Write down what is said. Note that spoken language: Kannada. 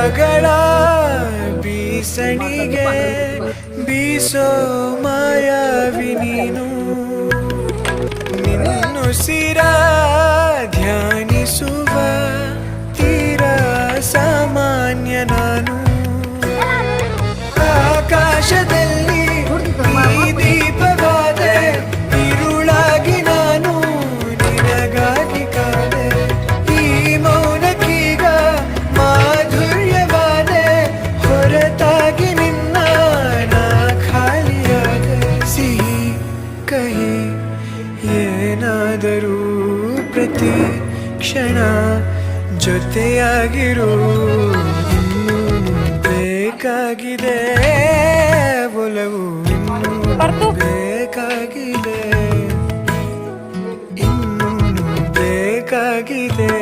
ಮೋಡಗಳ ಬೀಸಣಿಗೆ ಬೀಸೋ ಮಾಯಾವಿ ನೀನು ನಿನ್ನುಸಿರ ಧ್ಯಾನಿಸುವ ತೀರ ಸಾಮಾನ್ಯ ನಾನು ಆಕಾಶದಲ್ಲಿ ಈ ದೀಪವಾದೆ ഇരുಳಾಗಿ ನಾನು ನಿನಗಾಗಿ ಕಾದೆ ಈ ಮೌನಕ್ಕೀಗ ಮಾಧುರ್ಯವಾದೆ ಹೊರತಾಗಿ ನಿನ್ನ ನಾ ಖಾಲಿಯಾದೆ ಸಿಹಿ ಕಹಿ ಏನಾದರೂ ಪ್ರತಿ ಕ್ಷಣ ಜೊತೆಯಾಗಿರು ಇನ್ನೂ ಬೇಕಾಗಿದೆ ಒಲವು ಇನ್ನೂ ಬೇಕಾಗಿದೆ ಇನ್ನೂ ಬೇಕಾಗಿದೆ